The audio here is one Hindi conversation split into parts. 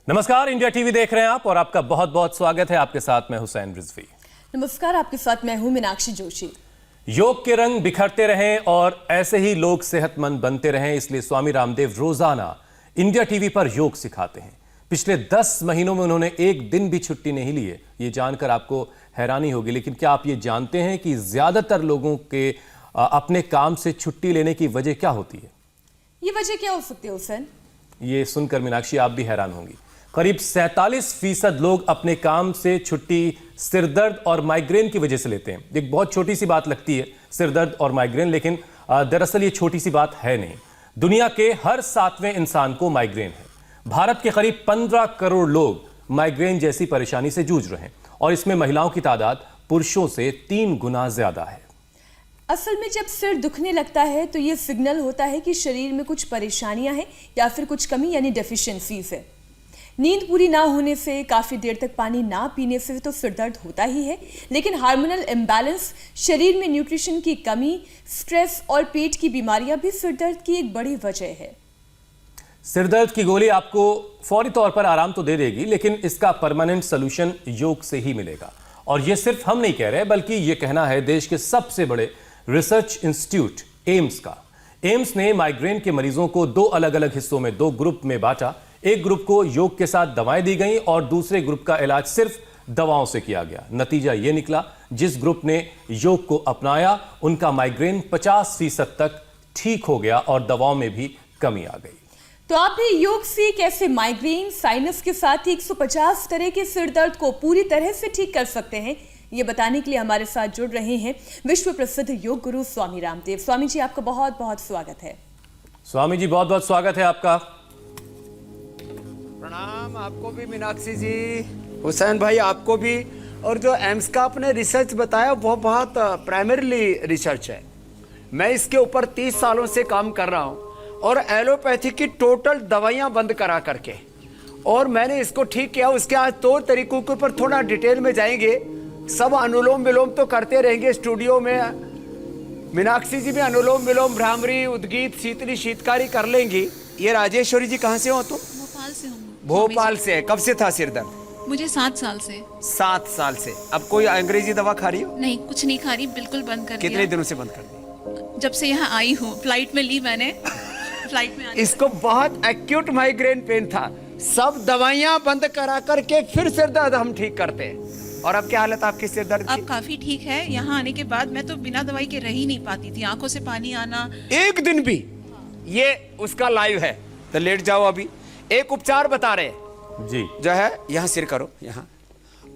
नमस्कार, इंडिया टीवी देख रहे हैं आप और आपका बहुत बहुत स्वागत है। आपके साथ मैं हुसैन रिजवी। नमस्कार, आपके साथ मैं हूं मीनाक्षी जोशी। योग के रंग बिखरते रहें और ऐसे ही लोग सेहतमंद बनते रहें, इसलिए स्वामी रामदेव रोजाना इंडिया टीवी पर योग सिखाते हैं। पिछले 10 महीनों में उन्होंने एक दिन भी छुट्टी नहीं ली है। ये जानकर आपको हैरानी होगी, लेकिन क्या आप ये जानते हैं कि ज्यादातर लोगों के अपने काम से छुट्टी लेने की वजह क्या होती है? ये वजह क्या हो सकती है हुसैन? ये सुनकर मीनाक्षी आप भी हैरान होंगी। करीब 47% लोग अपने काम से छुट्टी सिरदर्द और माइग्रेन की वजह से लेते हैं। एक बहुत छोटी सी बात लगती है सिरदर्द और माइग्रेन, लेकिन दरअसल ये छोटी सी बात है नहीं। दुनिया के हर 7वें इंसान को माइग्रेन है। भारत के करीब 15 करोड़ लोग माइग्रेन जैसी परेशानी से जूझ रहे हैं और इसमें महिलाओं की तादाद पुरुषों से 3 गुना ज्यादा है। असल में जब सिर दुखने लगता है तो ये सिग्नल होता है कि शरीर में कुछ परेशानियां हैं या फिर कुछ कमी यानी डेफिशिएंसीज है। नींद पूरी ना होने से, काफी देर तक पानी ना पीने से तो सिर दर्द होता ही है, लेकिन हार्मोनल इम्बैलेंस, शरीर में न्यूट्रिशन की कमी, स्ट्रेस और पेट की बीमारियां भी सिर दर्द की एक बड़ी वजह है। सिरदर्द की गोली आपको फौरी तौर पर आराम तो दे देगी, लेकिन इसका परमानेंट सोल्यूशन योग से ही मिलेगा। और यह सिर्फ हम नहीं कह रहे, बल्कि यह कहना है देश के सबसे बड़े रिसर्च इंस्टीट्यूट एम्स का। एम्स ने माइग्रेन के मरीजों को 2 अलग अलग हिस्सों में 2 ग्रुप में बांटा। एक ग्रुप को योग के साथ दवाएं दी गई और दूसरे ग्रुप का इलाज सिर्फ दवाओं से किया गया। नतीजा यह निकला, जिस ग्रुप ने योग को अपनाया उनका माइग्रेन 50% तक ठीक हो गया और दवाओं में भी कमी आ गई। तो आप भी योग से कैसे माइग्रेन, साइनस के साथ ही 150 तरह के सिर दर्द को पूरी तरह से ठीक कर सकते हैं, ये बताने के लिए हमारे साथ जुड़ रहे हैं विश्व प्रसिद्ध योग गुरु स्वामी रामदेव। स्वामी जी, आपका बहुत बहुत स्वागत है। स्वामी जी, बहुत बहुत स्वागत है आपका। प्रणाम आपको भी मीनाक्षी जी, हुसैन भाई आपको भी। और जो एम्स का आपने रिसर्च बताया वो बहुत प्राइमरीली रिसर्च है। मैं इसके ऊपर 30 सालों से काम कर रहा हूँ और एलोपैथी की टोटल दवाइयाँ बंद करा करके, और मैंने इसको ठीक किया। उसके आज 2 तरीकों के ऊपर थोड़ा डिटेल में जाएंगे। सब अनुलोम विलोम तो करते रहेंगे स्टूडियो में। मीनाक्षी जी भी अनुलोम विलोम, भ्रामरी, उद्गीत, शीतली, शीतकारी कर लेंगी। ये राजेश्वरी जी कहाँ से हो तुम? भोपाल से हूँ। भोपाल से। कब से था सिर दर्द? मुझे 7 साल से। 7 साल से। अब कोई अंग्रेजी दवा खा रही हो? नहीं, कुछ नहीं खा रही, बिल्कुल बंद कर दिया। कितने दिनों से बंद कर दी? जब से यहाँ आई हूँ, फ्लाइट में ली मैंने। फ्लाइट में इसको बहुत एक्यूट माइग्रेन पेन था, सब दवाइयाँ बंद करा करके फिर सिर दर्द हम ठीक करते हैं। और अब क्या हालत आपकी सिर दर्द की? अब काफी ठीक है। यहाँ आने के बाद मैं तो बिना दवाई के रह ही नहीं पाती थी, आंखों से पानी आना एक दिन भी। ये उसका लाइव है, तो लेट जाओ। अभी एक उपचार बता रहे हैं जी, जो है, यहाँ सिर करो यहाँ,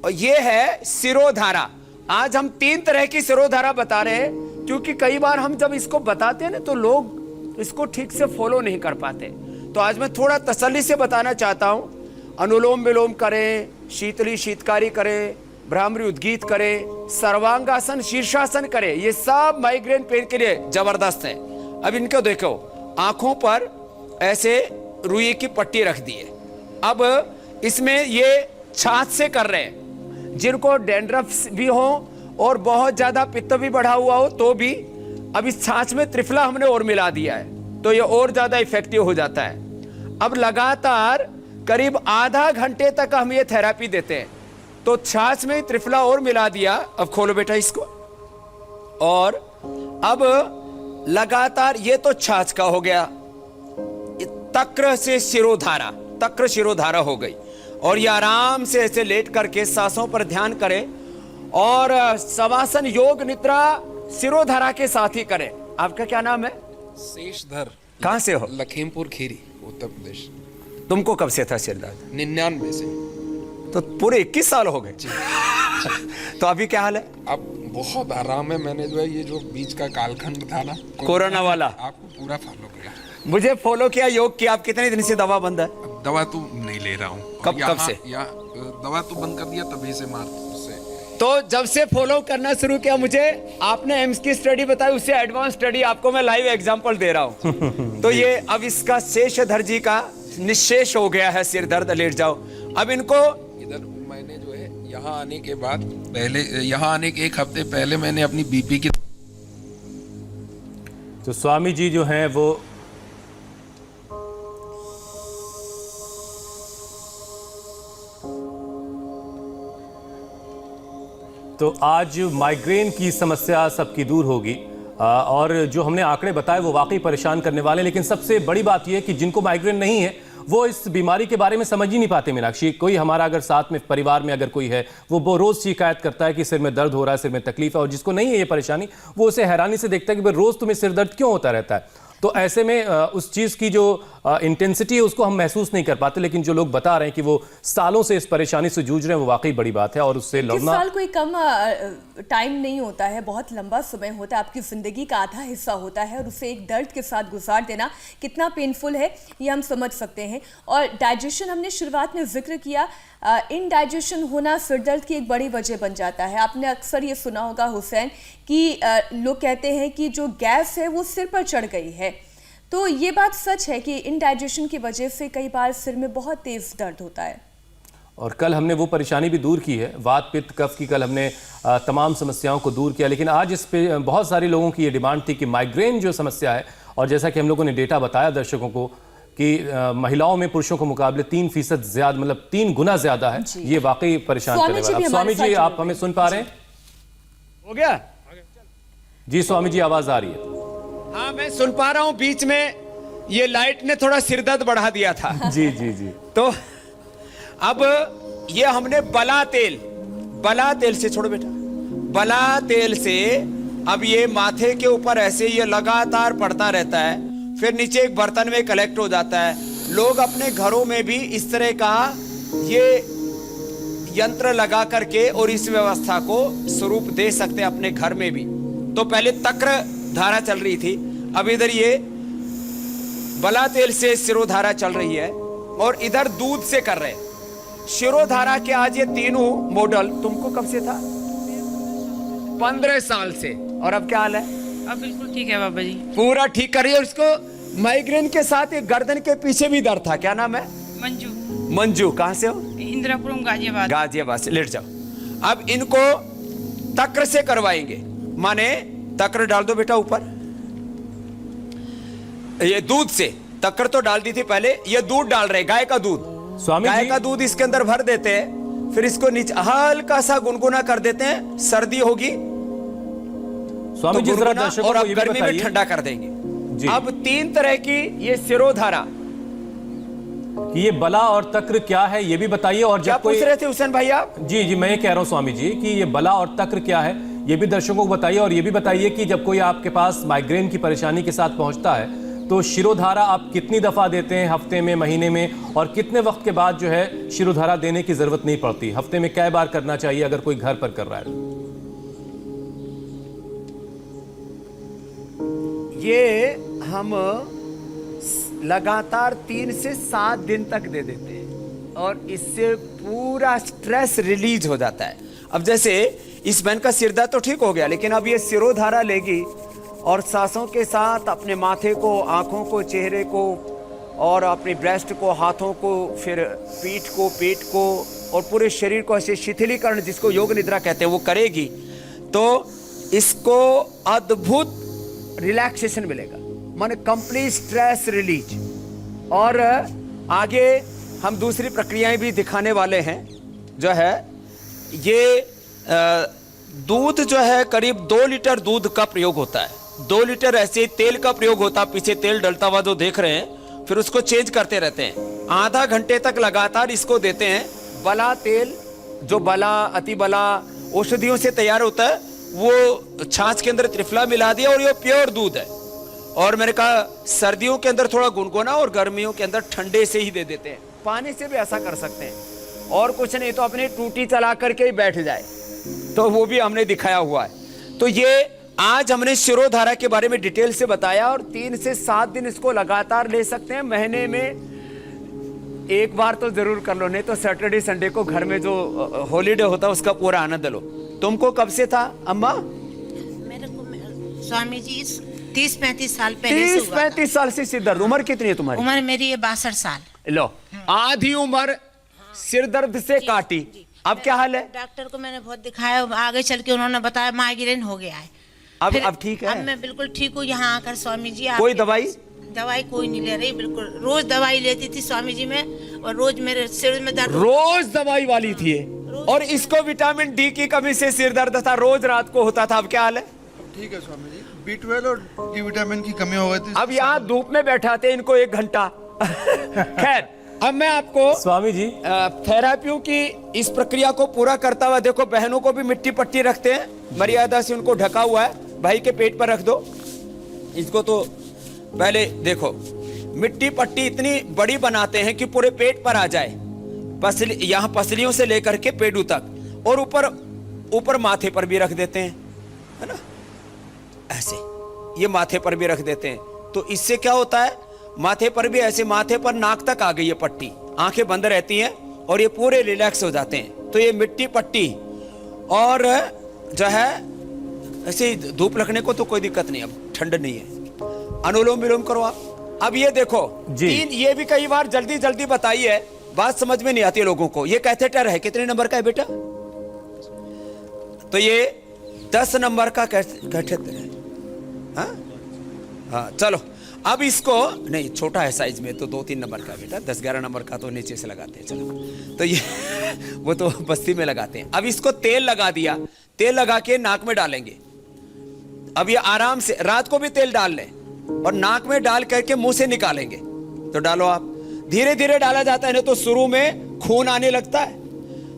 और ये है सिरोधारा। आज हम 3 तरह की सिरोधारा बता रहे हैं, क्योंकि कई बार हम जब इसको बताते हैं ना तो लोग इसको ठीक से फॉलो नहीं कर पाते। तो आज मैं थोड़ा तसल्ली से बताना चाहता हूँ। अनुलोम विलोम करें, शीतली शीतकारी करें, भ्रामरी उद्गीत करें, सर्वांगासन, शीर्षासन करें। ये सब माइग्रेन पेन के लिए जबरदस्त है। अब इनको देखो, आंखों पर ऐसे रुई की पट्टी रख दी है। अब इसमें ये छाछ से कर रहे हैं। जिनको डैंड्रफ भी हो और बहुत ज्यादा पित्त भी बढ़ा हुआ हो तो भी, अब इस छाछ में त्रिफला हमने और मिला दिया है तो ये और ज्यादा इफेक्टिव हो जाता है। अब लगातार करीब आधा घंटे तक हम ये थेरेपी देते हैं। तो छाछ में त्रिफला और मिला दिया। अब खोलो बेटा इसको, और अब लगातार, ये तो छाछ का हो गया। तक्र से शिरोधारा, तक्र शिरोधारा हो गई। और ये आराम से ऐसे लेट करके सांसों पर ध्यान करें और शवासन योग निद्रा शिरोधारा के साथ ही करें। आपका क्या नाम है? शेषधर। कहाँ से हो? लखीमपुर खीरी, उत्तर प्रदेश। तुमको कब से था सिर दर्द? 99 से। तो पूरे 21 साल हो गए। तो अभी क्या हाल है? अब बहुत आराम है। मैंने जो है ये जो बीच का कालखंड था ना, कोरोना वाला, आपको पूरा फॉलो किया। मुझे फॉलो किया, योग किया। आप कितने दिन से दवा बंद है? अब दवा तो नहीं ले रहा हूँ। कब से? दवा तो बंद कर दिया तभी से, मार्च से। तो जब से फॉलो करना शुरू किया, मुझे आपने एम्स की स्टडी बताई, उससे एडवांस स्टडी आपको मैं लाइव एग्जांपल दे रहा हूँ। तो ये अब इसका शेषधर जी का निशेष हो गया है सिर दर्द। लेट जाओ। अब इनको इधर मैंने जो है यहाँ आने के बाद, पहले यहाँ आने के 1 हफ्ते पहले मैंने अपनी बीपी की, तो स्वामी जी जो हैं वो तो आज माइग्रेन की समस्या सबकी दूर होगी और जो हमने आंकड़े बताए वो वाकई परेशान करने वाले हैं। लेकिन सबसे बड़ी बात यह है कि जिनको माइग्रेन नहीं है वो इस बीमारी के बारे में समझ ही नहीं पाते। मीनाक्षी, कोई हमारा अगर साथ में परिवार में अगर कोई है वो रोज शिकायत करता है कि सिर में दर्द हो रहा है, सिर में तकलीफ है, और जिसको नहीं है ये परेशानी वो उसे हैरानी से देखता है कि भाई रोज तुम्हें सिर दर्द क्यों होता रहता है। तो ऐसे में उस चीज़ की जो इंटेंसिटी है उसको हम महसूस नहीं कर पाते। लेकिन जो लोग बता रहे हैं कि वो सालों से इस परेशानी से जूझ रहे हैं वो वाकई बड़ी बात है और उससे लड़ना। साल कोई कम टाइम नहीं होता है, बहुत लंबा समय होता है, आपकी जिंदगी का आधा हिस्सा होता है और उसे एक दर्द के साथ गुजार देना कितना पेनफुल है ये हम समझ सकते हैं। और डाइजेशन हमने शुरुआत में जिक्र किया, इनडाइजेशन होना सिर दर्द की एक बड़ी वजह बन जाता है। आपने अक्सर ये सुना होगा हुसैन कि लोग कहते हैं कि जो गैस है वो सिर पर चढ़ गई है। तो ये बात सच है कि इनडाइजेशन की वजह से कई बार सिर में बहुत तेज दर्द होता है। और कल हमने वो परेशानी भी दूर की है, वात पित्त कफ की कल हमने तमाम समस्याओं को दूर किया। लेकिन आज इस पे बहुत सारे लोगों की ये डिमांड थी कि माइग्रेन जो समस्या है, और जैसा कि हम लोगों ने डेटा बताया दर्शकों को कि महिलाओं में पुरुषों के मुकाबले 3% ज्यादा, मतलब 3 गुना ज्यादा है, ये वाकई परेशान करने वाला। स्वामी जी, आप हमें सुन पा रहे हैं? हो गया जी स्वामी जी, आवाज आ रही है? हाँ, मैं सुन पा रहा हूँ। बीच में ये लाइट ने थोड़ा सिरदर्द बढ़ा दिया था। जी जी जी। तो अब ये हमने बला तेल से, छोड़ो बेटा, बला तेल से अब ये माथे के ऊपर ऐसे ये लगातार पड़ता रहता है, फिर नीचे एक बर्तन में कलेक्ट हो जाता है। लोग अपने घरों में भी इस तरह का ये यंत्र लगा करके और इस व्यवस्था को स्वरूप दे सकते हैं अपने घर में भी। तो पहले तक्र धारा चल रही थी, अब इधर ये बला तेल से शिरोधारा चल रही है और इधर दूध से कर रहे हैं। शिरोधारा के आज ये तीनों मॉडल तुमको कब से था? 15 साल से। और अब क्या हाल है? अब बिल्कुल ठीक है बाबा जी, पूरा ठीक कर रही है। उसको माइग्रेन के साथ एक गर्दन के पीछे भी दर्द था, क्या नाम है? मंजू। कहां से हो? इंदिरापुरम, गाजियाबाद से। लेट जाओ। अब इनको तक्र से करवाएंगे, माने तक्र डाल दो बेटा ऊपर, ये दूध से। तक्र तो डाल दी थी पहले, ये दूध डाल रहे, गाय का दूध। गाय का दूध इसके अंदर भर देते हैं, फिर इसको नीचे हल्का सा गुनगुना कर देते हैं। सर्दी होगी स्वामी जी, जरा दर्शकों और को अब ये भी गर्मी में बताइए। ठंडा कर देंगे जी। अब 3 तरह की ये शिरोधारा। ये बला और तक्र क्या है ये भी बताइए। और क्या जब कोई पूछ रहे थे हुसैन भाई आप? जी, मैं ये कह रहा हूं स्वामी जी कि ये बला और तक्र क्या है ये भी दर्शकों को बताइए। और ये भी बताइए कि जब कोई आपके पास माइग्रेन की परेशानी के साथ पहुंचता है तो शिरोधारा आप कितनी दफा देते हैं, हफ्ते में, महीने में, और कितने वक्त के बाद जो है शिरोधारा देने की जरूरत नहीं पड़ती? हफ्ते में कै बार करना चाहिए अगर कोई घर पर कर रहा है? ये हम लगातार 3 से 7 दिन तक दे देते हैं और इससे पूरा स्ट्रेस रिलीज हो जाता है। अब जैसे इस बहन का सिर दर्द तो ठीक हो गया, लेकिन अब ये शिरोधारा लेगी और सांसों के साथ अपने माथे को, आंखों को, चेहरे को और अपने ब्रेस्ट को, हाथों को, फिर पीठ को, पेट को और पूरे शरीर को ऐसे शिथिलीकरण, जिसको योग निद्रा कहते हैं, वो करेगी तो इसको अद्भुत रिलैक्सेशन मिलेगा, माने कंप्लीट स्ट्रेस रिलीज। और आगे हम दूसरी प्रक्रियाएं भी दिखाने वाले हैं। जो है ये दूध जो है करीब 2 लीटर दूध का प्रयोग होता है। 2 लीटर ऐसे तेल का प्रयोग होता है, पीछे तेल डलता हुआ जो देख रहे हैं, फिर उसको चेंज करते रहते हैं। आधा घंटे तक लगातार इसको देते हैं। बला तेल, जो बला, अति बला औषधियों से तैयार होता है, वो छाछ के अंदर त्रिफला मिला दिया और ये प्योर दूध है। और मैंने कहा सर्दियों के अंदर थोड़ा गुनगुना और गर्मियों के अंदर ठंडे से ही दे देते हैं। पानी से भी ऐसा कर सकते हैं, और कुछ नहीं तो अपनी टूटी चला करके ही बैठ जाए, तो वो भी हमने दिखाया हुआ है। तो ये आज हमने शिरोधारा के बारे में डिटेल से बताया और 3 से 7 दिन इसको लगातार ले सकते हैं। महीने में एक बार तो जरूर कर लो, नहीं तो सैटरडे संडे को घर में जो हॉलीडे होता है उसका पूरा आनंद लो। तुमको कब से था अम्मा? मेरे को स्वामी जी 30-35 साल पहले से हुआ। 30-35 साल से सिर दर्द। उम्र कितनी है तुम्हारी? उम्र मेरी है 62 साल। लो, आधी उम्र सिर दर्द से काटी। अब क्या हाल है? डॉक्टर को मैंने बहुत दिखाया, आगे चल के उन्होंने बताया माइग्रेन हो गया है। अब ठीक है? अब मैं बिल्कुल ठीक हूँ यहाँ आकर स्वामी जी। कोई दवाई? दवाई कोई नहीं ले रही, बिल्कुल रोज दवाई लेती थी स्वामी जी में, और रोज मेरे सिर में दर्द। रोज दवाई वाली थी? रोज और इसको विटामिन डी की कमी से सिर दर्द था, रोज रात को होता था। अब क्या हाल है? ठीक है स्वामी जी, B12 और डी विटामिन की कमी हो गई थी। अब यहाँ धूप में बैठाते इनको 1 घंटा। खैर, अब मैं आपको स्वामी जी थेरेपियों की इस प्रक्रिया को पूरा करता हुआ, देखो बहनों को भी मिट्टी पट्टी रखते हैं, मर्यादा से उनको ढका हुआ है, भाई के पेट पर रख दो इसको। तो पहले देखो मिट्टी पट्टी इतनी बड़ी बनाते हैं कि पूरे पेट पर आ जाए, पसली यहाँ पसलियों से लेकर के पेड़ू तक, और ऊपर माथे पर भी रख देते हैं, है ना, ऐसे ये माथे पर भी रख देते हैं। तो इससे क्या होता है, माथे पर भी ऐसे, माथे पर नाक तक आ गई है पट्टी, आंखें बंद रहती हैं और ये पूरे रिलैक्स हो जाते हैं। तो ये मिट्टी पट्टी और जो है ऐसे धूप लगने को तो कोई दिक्कत नहीं, अब ठंड नहीं है। अनुलोम विलोम करो आप। अब ये देखो जी। 3, ये भी कई बार जल्दी जल्दी बताई है, बात समझ में नहीं आती है लोगों को। ये कैथेटर है, कितने नंबर का है बेटा? तो ये 10 नंबर का कैथेटर है। हाँ चलो, अब इसको नहीं, छोटा है साइज में, तो 2-3 नंबर का बेटा, 10-11 नंबर का तो नीचे से लगाते हैं। चलो, तो ये वो तो बस्ती में लगाते हैं। अब इसको तेल लगा दिया, तेल लगा के नाक में डालेंगे। अब ये आराम से रात को भी तेल डाल लें और नाक में डाल करके मुंह से निकालेंगे। तो डालो आप, धीरे धीरे डाला जाता है, ना तो शुरू में खून आने लगता है,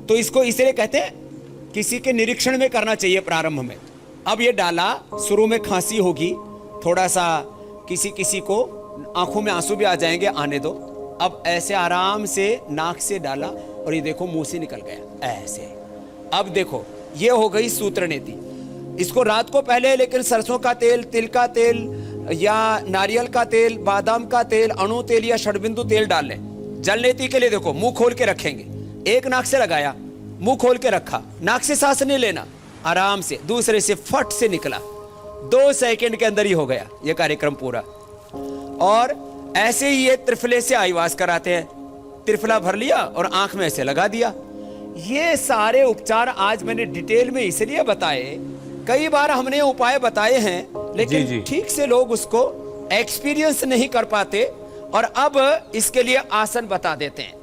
तो इसको इसलिए कहते हैं किसी के निरीक्षण में करना चाहिए प्रारंभ में। अब ये डाला, शुरू में खांसी होगी, थोड़ा सा किसी को आंखों में आंसू भी आ जाएंगे, आने दो। अब ऐसे आराम से नाक से डाला और ये देखो मुंह से निकल गया ऐसे। अब देखो ये हो गई सूत्र नीति। इसको रात को पहले लेकिन सरसों का तेल, तिल का तेल या नारियल का तेल, बादाम का तेल, अणु तेल या षडबिंदु तेल डाल लें। जल नीति के लिए देखो मुंह खोल के रखेंगे, एक नाक से लगाया, मुंह खोल के रखा, नाक से सांस नहीं लेना, आराम से दूसरे से फट से निकला, 2 सेकंड के अंदर ही हो गया ये कार्यक्रम पूरा। और ऐसे ही ये त्रिफले से आईवास कराते हैं, त्रिफला भर लिया और आंख में ऐसे लगा दिया। ये सारे उपचार आज मैंने डिटेल में इसलिए बताए, कई बार हमने उपाय बताए हैं लेकिन ठीक से लोग उसको एक्सपीरियंस नहीं कर पाते, और अब इसके लिए आसन बता देते हैं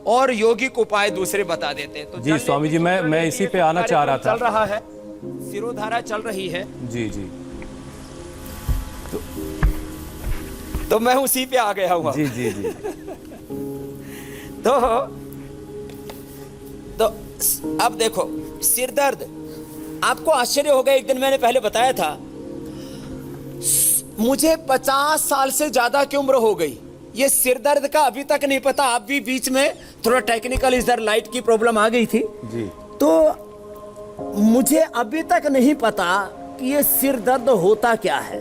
और यौगिक उपाय दूसरे बता देते हैं। तो जी स्वामी जी, मैं इसी पे आना चाह रहा था। चल रहा है, सिरोधारा चल रही है। जी जी, तो मैं उसी पे आ गया हूँ। जी जी जी। तो अब देखो सिर दर्द, आपको आश्चर्य होगा, एक दिन मैंने पहले बताया था, मुझे 50 साल से ज्यादा की उम्र हो गई, ये सिर दर्द का अभी तक नहीं पता। आप भी बीच में थोड़ा टेक्निकल इधर लाइट की प्रॉब्लम आ गई थी जी, तो मुझे अभी तक नहीं पता कि ये सिर दर्द होता क्या है,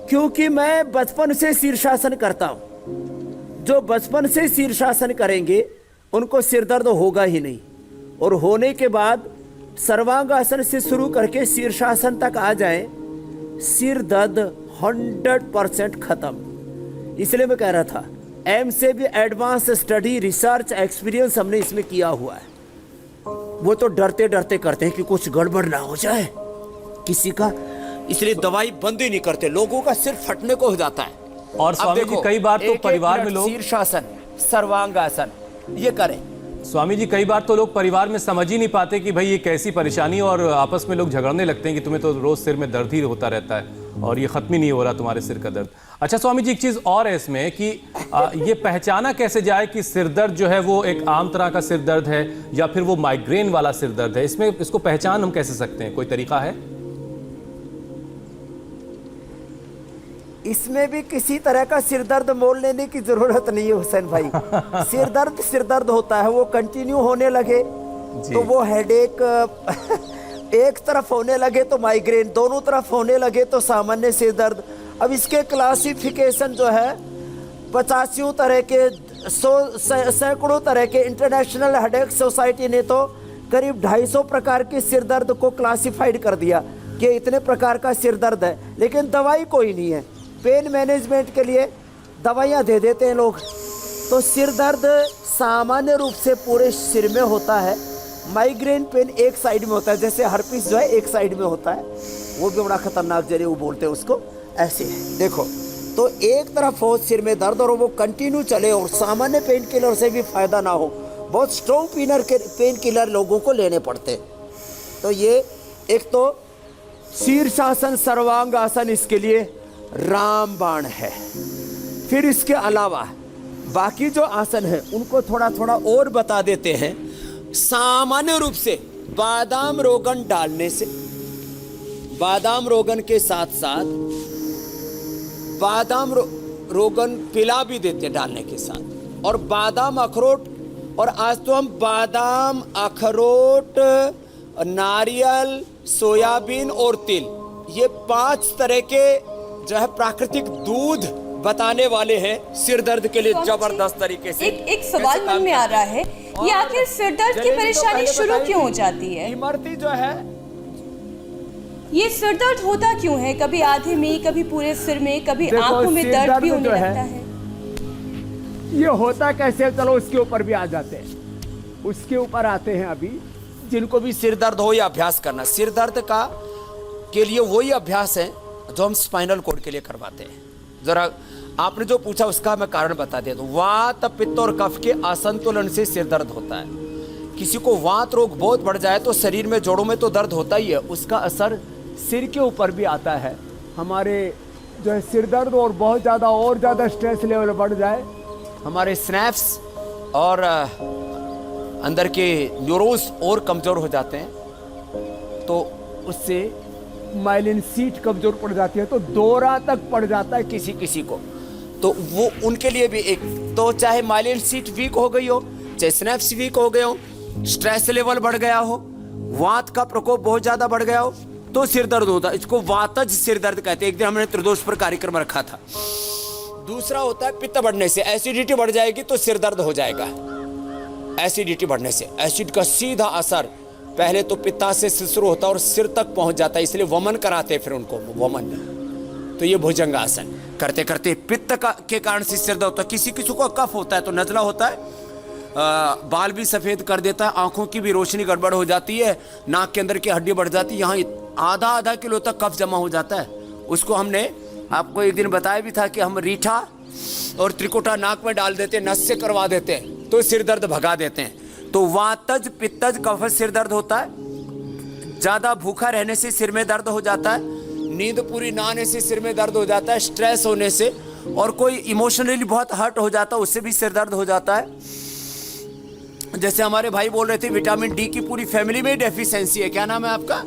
क्योंकि मैं बचपन से शीर्षासन करता हूं। जो बचपन से शीर्षासन करेंगे उनको सिर दर्द होगा ही नहीं, और होने के बाद सर्वांगासन से शुरू करके शीर्षासन तक आ जाए, सिर दर्द 100% खत्म। इसलिए मैं कह रहा था, एम से भी एडवांस स्टडी, रिसर्च, एक्सपीरियंस हमने इसमें किया हुआ है। वो तो डरते डरते करते हैं कि कुछ गड़बड़ ना हो जाए किसी का, इसलिए दवाई बंद ही नहीं करते, लोगों का सिर फटने को हो जाता है। और स्वामी जी कई बार तो परिवार में लोग शीर्षासन, सर्वांगासन ये करें। स्वामी जी कई बार तो लोग परिवार में समझ ही नहीं पाते कि भाई ये कैसी परेशानी, और आपस में लोग झगड़ने लगते हैं कि तुम्हें तो रोज सिर में दर्द ही होता रहता है और ये खत्म ही नहीं हो रहा तुम्हारे सिर का दर्द। अच्छा स्वामी जी, एक चीज और है इसमें कि ये पहचाना कैसे जाए कि सिर दर्द जो है वो एक आम तरह का सिर दर्द है या फिर वो माइग्रेन वाला सिर दर्द है, इसमें इसको पहचान हम कैसे सकते हैं, कोई तरीका है? इसमें भी किसी तरह का सिर दर्द मोल लेने की जरूरत नहीं है हुसैन भाई। सिर दर्द होता है, वो कंटिन्यू होने लगे तो वो हेडेक, एक तरफ होने लगे तो माइग्रेन, दोनों तरफ होने लगे तो सामान्य सिर दर्द। अब इसके क्लासिफिकेशन जो है 85 तरह के, सैकड़ों तरह के, इंटरनेशनल हेडेक सोसाइटी ने तो करीब 250 प्रकार के सिर दर्द को क्लासिफाइड कर दिया कि इतने प्रकार का सिर दर्द है, लेकिन दवाई कोई नहीं है। पेन मैनेजमेंट के लिए दवाइयाँ दे देते हैं लोग। तो सिर दर्द सामान्य रूप से पूरे सिर में होता है, माइग्रेन पेन एक साइड में होता है, जैसे हर्पिस जो है एक साइड में होता है, वो भी बड़ा खतरनाक जरिए वो बोलते हैं उसको, ऐसे देखो। तो एक तरफ हो सिर में दर्द और वो कंटिन्यू चले और सामान्य पेन किलर से भी फायदा ना हो, बहुत स्ट्रॉन्ग पेन किलर लोगों को लेने पड़ते हैं। तो ये एक तो शीर्षासन सर्वांग आसन इसके लिए रामबाण है। फिर इसके अलावा बाकी जो आसन है उनको थोड़ा थोड़ा और बता देते हैं। सामान्य रूप से बादाम रोगन डालने से, बादाम रोगन के साथ साथ बादाम रोगन पिला भी देते डालने के साथ, और बादाम अखरोट, और आज तो हम बादाम अखरोट नारियल सोयाबीन और तिल, ये 5 तरह के जो है प्राकृतिक दूध बताने वाले हैं सिर दर्द के लिए जबरदस्त तरीके से। एक सवाल मन में आ रहा है, ये आखिर सिर दर्द की परेशानी शुरू क्यों हो जाती है? इमरती जो है, ये सिर दर्द होता क्यों है? कभी आधे में, कभी पूरे सिर में, कभी आंखों में दर्द भी होने लगता है। ये होता कैसे, चलो उसके ऊपर भी आ जाते हैं। उसके ऊपर आते हैं अभी जिनको भी सिर दर्द हो या अभ्यास करना, सिर दर्द का के लिए वही अभ्यास है जो हम स्पाइनल कोड के लिए करवाते हैं। जरा आपने जो पूछा उसका मैं कारण बता देता हूं। वात पित्त और कफ के असंतुलन से सिर दर्द होता है। किसी को वात रोग बहुत बढ़ जाए तो शरीर में जोड़ों में तो दर्द होता ही है, उसका असर सिर के ऊपर भी आता है। हमारे जो है सिर दर्द और बहुत ज़्यादा और ज़्यादा स्ट्रेस लेवल बढ़ जाए, हमारे स्नैप्स और अंदर के न्यूरॉन्स और कमज़ोर हो जाते हैं, तो उससे माइलिन सीट कमज़ोर पड़ जाती है, तो दौरा तक पड़ जाता है किसी किसी को। तो वो उनके लिए भी एक तो चाहे माइलिन सीट वीक हो गई हो, चाहे स्नैप्स वीक हो गए हो, स्ट्रेस लेवल बढ़ गया हो, वात का प्रकोप बहुत ज़्यादा बढ़ गया हो, तो सिर दर्द होता है। इसको वातज सिर दर्द कहते हैं। एक दिन हमने त्रिदोष पर कार्यक्रम रखा था। दूसरा होता है पित्त बढ़ने से, एसिडिटी बढ़ जाएगी तो सिर दर्द हो जाएगा। एसिडिटी बढ़ने से, एसिड का सीधा असर पहले तो पित्ताशय से शुरू होता है और सिर तक पहुंच जाता है, इसलिए वमन कराते हैं फिर उनको वमन। तो ये भुजंगासन करते करते पित्त के कारण से सिर दर्द होता है। किसी किसी को कफ होता है तो नजला होता है, बाल भी सफ़ेद कर देता है, आंखों की भी रोशनी गड़बड़ हो जाती है, नाक के अंदर की हड्डी बढ़ जाती है, यहाँ आधा किलो तक कफ जमा हो जाता है। उसको हमने आपको एक दिन बताया भी था कि हम रीठा और त्रिकुटा नाक में डाल देते हैं, नस से करवा देते हैं, तो सिर दर्द भगा देते हैं। तो वातज पित्तज कफ सिर दर्द होता है। ज़्यादा भूखा रहने से सिर में दर्द हो जाता है, नींद पूरी ना आने से सिर में दर्द हो जाता है, स्ट्रेस होने से, और कोई इमोशनली बहुत हर्ट हो जाता है उससे भी सिर दर्द हो जाता है। जैसे हमारे भाई बोल रहे थे विटामिन डी की पूरी फैमिली में डेफिशिएंसी है। क्या नाम है आपका?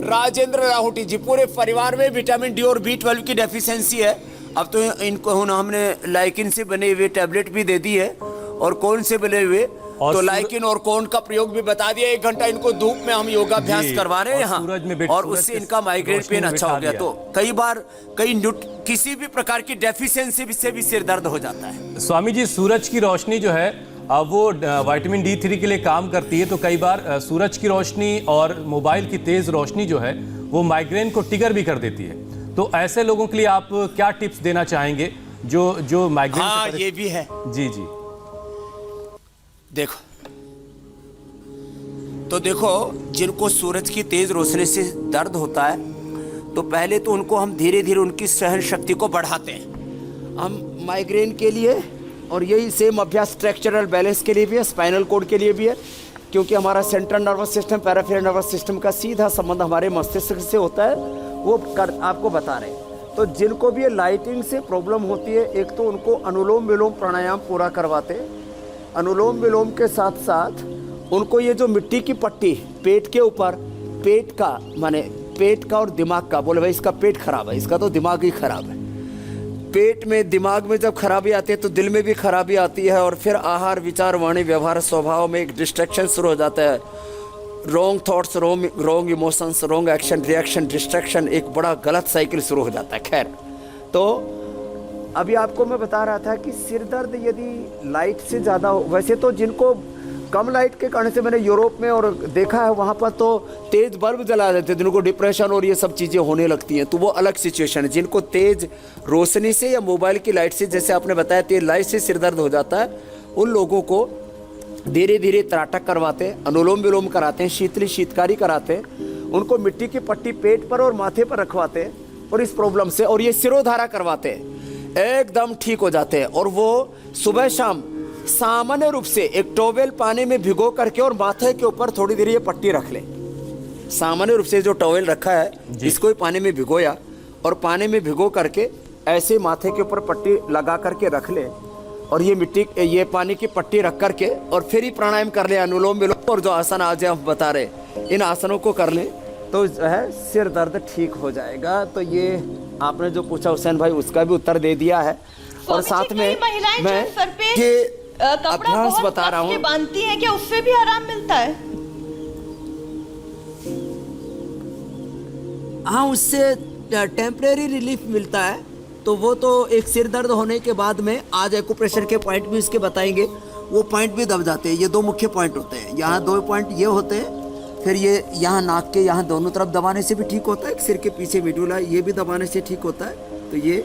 राजेंद्र राहुटी जी। पूरे परिवार में विटामिन डी और B12 की डेफिशिएंसी है। अब तो इनको हमने लाइकिन से बने हुए टैबलेट भी दे दी है, और कौन से बने हुए, तो लाइकिन और कौन का प्रयोग भी बता दिया। 1 घंटा इनको धूप में हम योगाभ्यास करवा रहे हैं यहाँ, और उससे इनका माइग्रेन पेन अच्छा हो गया। तो कई बार किसी भी प्रकार की डेफिशिएंसी से भी सिर दर्द हो जाता है। स्वामी जी, सूरज की रोशनी जो है वो विटामिन D3 के लिए काम करती है, तो कई बार सूरज की रोशनी और मोबाइल की तेज रोशनी जो है वो माइग्रेन को ट्रिगर भी कर देती है। तो ऐसे लोगों के लिए आप क्या टिप्स देना चाहेंगे जो माइग्रेन? हाँ, ये भी है जी। देखो जिनको सूरज की तेज रोशनी से दर्द होता है, तो पहले तो उनको हम धीरे धीरे उनकी सहन शक्ति को बढ़ाते हैं। हम माइग्रेन के लिए, और यही सेम अभ्यास स्ट्रक्चरल बैलेंस के लिए भी है, स्पाइनल कोड के लिए भी है, क्योंकि हमारा central nervous system peripheral nervous system का सीधा संबंध हमारे मस्तिष्क से होता है, वो आपको बता रहे हैं। तो जिनको भी ये लाइटिंग से प्रॉब्लम होती है, एक तो उनको अनुलोम विलोम प्राणायाम पूरा करवाते हैं। अनुलोम विलोम के साथ साथ उनको ये जो मिट्टी की पट्टी पेट के ऊपर, पेट का और दिमाग का, बोले भाई इसका पेट खराब है, इसका तो दिमाग ही खराब है। पेट में दिमाग में जब खराबी आती है तो दिल में भी खराबी आती है, और फिर आहार विचार वाणी व्यवहार स्वभाव में एक डिस्ट्रैक्शन शुरू हो जाता है। Wrong thoughts, wrong emotions, wrong action, reaction, distraction, एक बड़ा गलत साइकिल शुरू हो जाता है। खैर, तो अभी आपको मैं बता रहा था कि सिर दर्द यदि लाइट से ज़्यादा हो, वैसे तो जिनको कम लाइट के कारण से, मैंने यूरोप में और देखा है वहाँ पर तो तेज़ बल्ब जला देते हैं, जिनको डिप्रेशन और ये सब चीज़ें होने लगती हैं, तो वो अलग सिचुएशन है। जिनको तेज़ रोशनी से या मोबाइल की लाइट से, जैसे आपने बताया तेज़ लाइट से सिर दर्द हो जाता है, उन लोगों को धीरे धीरे त्राटक करवाते हैं, अनुलोम विलोम कराते हैं, शीतकारी कराते हैं, उनको मिट्टी की पट्टी पेट पर और माथे पर रखवाते हैं, और इस प्रॉब्लम से, और ये सिरोधारा करवाते हैं, एकदम ठीक हो जाते हैं। और वो सुबह शाम सामान्य रूप से एक टॉवेल पानी में भिगो करके और माथे के ऊपर थोड़ी देर ये पट्टी रख ले। सामान्य रूप से जो टॉवेल रखा है इसको ही पानी में भिगोया और पानी में भिगो करके ऐसे माथे के ऊपर पट्टी लगा करके रख ले और ये पानी की पट्टी रख करके और फिर ही प्राणायाम कर ले, अनुलोम विलोम और जो आसन आज हम बता रहे इन आसनों को कर ले तो जो है सिर दर्द ठीक हो जाएगा। तो ये आपने जो पूछा हुसैन भाई उसका भी उत्तर दे दिया है। और साथ में मैं ये अभ्यास बता रहा हूँ, बांधती हैं क्या उससे भी आराम मिलता है? हाँ, उससे टेम्परेरी रिलीफ मिलता है। तो वो तो एक सिर दर्द होने के बाद में आज एक्यूप्रेशर के पॉइंट भी इसके बताएंगे, वो पॉइंट भी दब जाते हैं। ये दो मुख्य पॉइंट होते हैं, यहाँ दो पॉइंट ये होते हैं, फिर ये यहाँ नाक के यहाँ दोनों तरफ दबाने से भी ठीक होता है, सिर के पीछे मेडुला ये भी दबाने से ठीक होता है। तो ये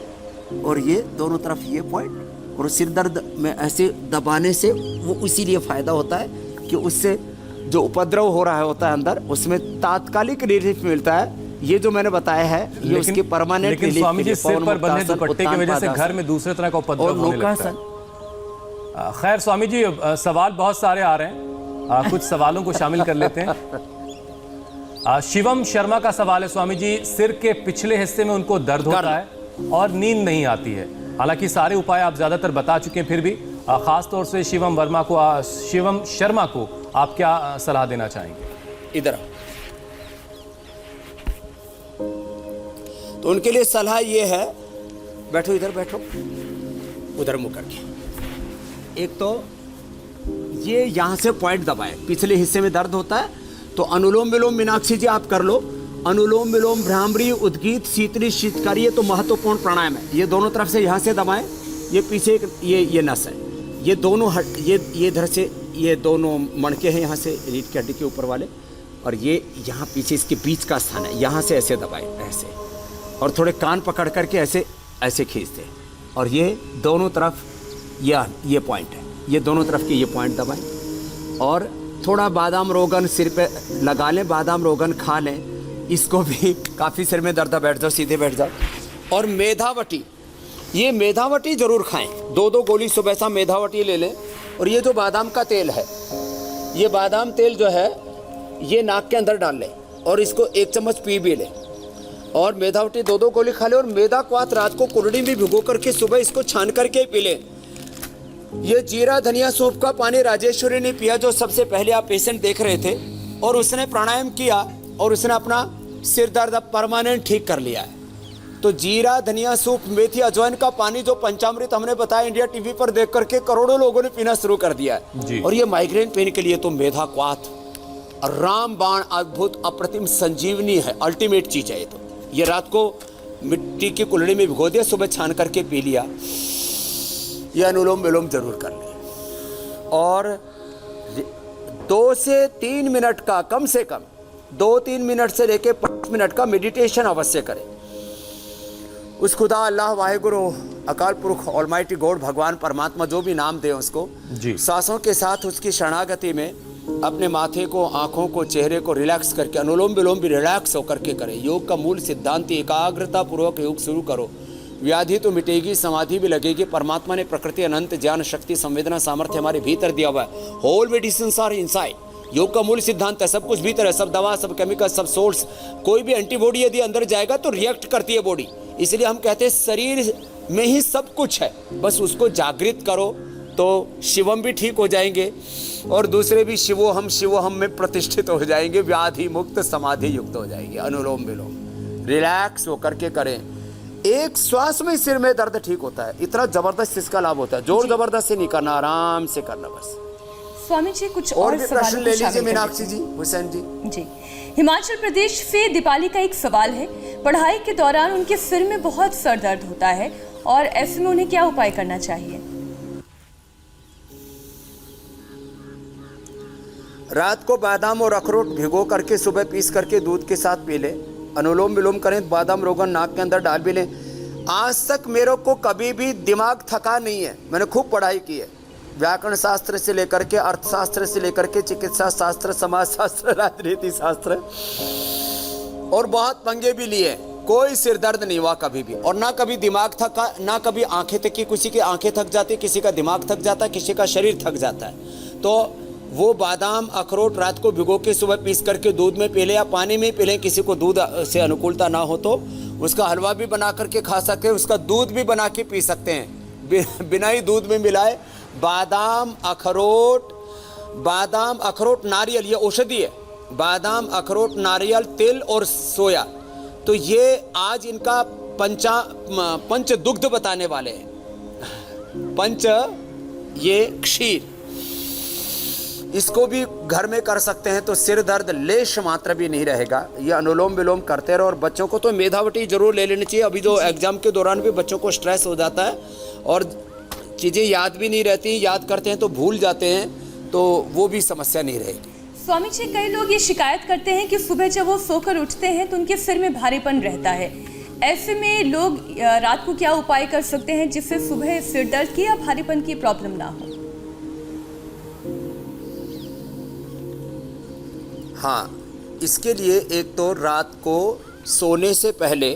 और ये दोनों तरफ ये पॉइंट और सिर दर्द में ऐसे दबाने से वो इसीलिए फ़ायदा होता है कि उससे जो उपद्रव हो रहा होता है अंदर उसमें तात्कालिक रिलीफ मिलता है। ये जो मैंने बताया है ये उसकी परमानेंट लेकिन रिलीफ स्वामी जी के लिए सिर पर बंधे दुपट्टे की वजह से घर में दूसरे तरह का उपद्रव होने लगता है। खैर स्वामी जी सवाल बहुत सारे आ रहे हैं, कुछ सवालों को शामिल कर लेते हैं। शिवम शर्मा का सवाल है स्वामी जी, सिर के पिछले हिस्से में उनको दर्द होता है और नींद नहीं आती है। हालांकि सारे उपाय आप ज्यादातर बता चुके हैं, फिर भी खास तौर से शिवम शर्मा को आप क्या सलाह देना चाहेंगे? इधर आओ। तो उनके लिए सलाह ये है, बैठो इधर बैठो, उधर मुंह करके। एक तो ये यहाँ से पॉइंट दबाए, पिछले हिस्से में दर्द होता है तो अनुलोम विलोम मीनाक्षी जी आप कर लो। अनुलोम विलोम भ्रामरी उद्गीत शीतली शीतकारी, ये तो महत्वपूर्ण प्राणायाम है। ये दोनों तरफ से यहाँ से दबाएं, ये पीछे ये नस है, ये दोनों ये इधर से ये दोनों मणके हैं यहाँ से रीढ़ की हड्डी के ऊपर वाले, और ये यहाँ पीछे इसके बीच का स्थान है, यहाँ से ऐसे दबाएं ऐसे, और थोड़े कान पकड़ करके ऐसे ऐसे खींचते, और ये दोनों तरफ ये पॉइंट है, ये दोनों तरफ के ये पॉइंट दबाएं। और थोड़ा बादाम रोगन सिर पे लगा लें, बादाम रोगन खा लें, इसको भी काफ़ी सिर में दर्द, बैठ जाओ सीधे बैठ जाओ। और मेधावटी, ये मेधावटी जरूर खाएं, 2-2 गोली सुबह शाम मेधावटी ले लें। और ये जो बादाम का तेल है, ये बादाम तेल जो है ये नाक के अंदर डाल लें और इसको 1 चम्मच पी भी लें। और मेधावटी 2-2 गोली खा लें। और मेधा क्वाथ रात को कुर्डी में भिगो करके सुबह इसको छान करके पी लें। ये जीरा धनिया सूप का पानी राजेश्वरी ने पिया, जो सबसे पहले आप पेशेंट देख रहे थे, और उसने प्राणायाम किया और उसने अपना सिर दर्द परमानेंट ठीक कर लिया है। तो जीरा धनिया सूप मेथी अजवाइन का पानी जो पंचामृत हमने बताया इंडिया टीवी पर देख करके करोड़ों लोगों ने पीना शुरू कर दिया है। और ये माइग्रेन पेन के लिए तो मेधा क्वाथ रामबाण अद्भुत अप्रतिम संजीवनी है, अल्टीमेट चीज है। ये रात को मिट्टी की कुल्हड़ी में भिगो दिया, सुबह छान करके पी लिया। ये अनुलोम विलोम जरूर कर लें। और 2 से 3 मिनट का, कम से कम 2-3 मिनट से लेके 5 मिनट का मेडिटेशन अवश्य करें। उस खुदा अल्लाह वाहेगुरु अकाल पुरख ऑलमाइटी गॉड भगवान परमात्मा जो भी नाम दे उसको, सांसों के साथ उसकी शरणागति में अपने माथे को, आंखों को, चेहरे को रिलैक्स करके अनुलोम विलोम भी रिलैक्स होकर के करें। योग का मूल सिद्धांत एकाग्रता पूर्वक योग शुरू करो, व्याधि तो मिटेगी, समाधि भी लगेगी। परमात्मा ने प्रकृति अनंत ज्ञान शक्ति संवेदना सामर्थ्य हमारे भीतर दिया हुआ है। Whole medicine are inside. योग का मूल सिद्धांत है, सब कुछ भीतर है, सब दवा, सब केमिकल, सब सोर्स। कोई भी एंटीबॉडी यदि अंदर जाएगा तो रिएक्ट करती है बॉडी। इसलिए हम कहते हैं शरीर में ही सब कुछ है, बस उसको जागृत करो तो शिवम भी ठीक हो जाएंगे और दूसरे भी शिवोहम में प्रतिष्ठित हो जाएंगे, व्याधि मुक्त समाधि युक्त हो जाएंगे। अनुलोम विलोम रिलैक्स होकर के करें, एक श्वास में सिर में दर्द ठीक होता है। इतना जबरदस्त इसका लाभ होता है, जोर जबरदस्त से नहीं करना, आराम से करना बस। स्वामी जी कुछ और भी प्रश्न ले लीजिए मीनाक्षी जी, हुसैन जी। जी, हिमाचल प्रदेश से दीपाली का एक सवाल है, पढ़ाई के दौरान उनके सिर में बहुत सर दर्द होता है और ऐसे में उन्हें क्या उपाय करना चाहिए? रात को बादाम और अखरोट भिगो करके सुबह पीस करके दूध के साथ पी लें। अनुलोम विलोम करें, बादाम रोगन नाक के अंदर डाल भी लें। आज तक मेरे को कभी भी दिमाग थका नहीं है, मैंने खूब पढ़ाई की है, व्याकरण शास्त्र से लेकर के अर्थशास्त्र से लेकर के चिकित्सा शास्त्र, समाज शास्त्र, राजनीति शास्त्र, और बहुत पंगे भी लिए। कोई सिर दर्द नहीं हुआ कभी भी, और ना कभी दिमाग थका, ना कभी आंखें थकी। किसी की आंखें थक जाती, किसी का दिमाग थक जाता है, किसी का शरीर थक जाता है। तो वो बादाम अखरोट रात को भिगो के सुबह पीस करके दूध में पी लें या पानी में पी लें। किसी को दूध से अनुकूलता ना हो तो उसका हलवा भी बना करके खा सकते हैं, उसका दूध भी बना के पी सकते हैं बिना ही दूध में मिलाए। बादाम अखरोट नारियल, ये औषधि है। बादाम अखरोट नारियल तिल और सोया, तो ये आज इनका पंच दुग्ध बताने वाले हैं। पंच ये क्षीर, इसको भी घर में कर सकते हैं तो सिर दर्द लेश मात्र भी नहीं रहेगा। ये अनुलोम विलोम करते रहो। और बच्चों को तो मेधावटी जरूर ले लेनी चाहिए। अभी जो एग्जाम के दौरान भी बच्चों को स्ट्रेस हो जाता है और चीज़ें याद भी नहीं रहती, याद करते हैं तो भूल जाते हैं, तो वो भी समस्या नहीं रहेगी। स्वामी जी, कई लोग ये शिकायत करते हैं कि सुबह जब वो सोकर उठते हैं तो उनके सिर में भारीपन रहता है। ऐसे में लोग रात को क्या उपाय कर सकते हैं जिससे सुबह सिर दर्द की या भारीपन की प्रॉब्लम ना हो? हाँ, इसके लिए एक तो रात को सोने से पहले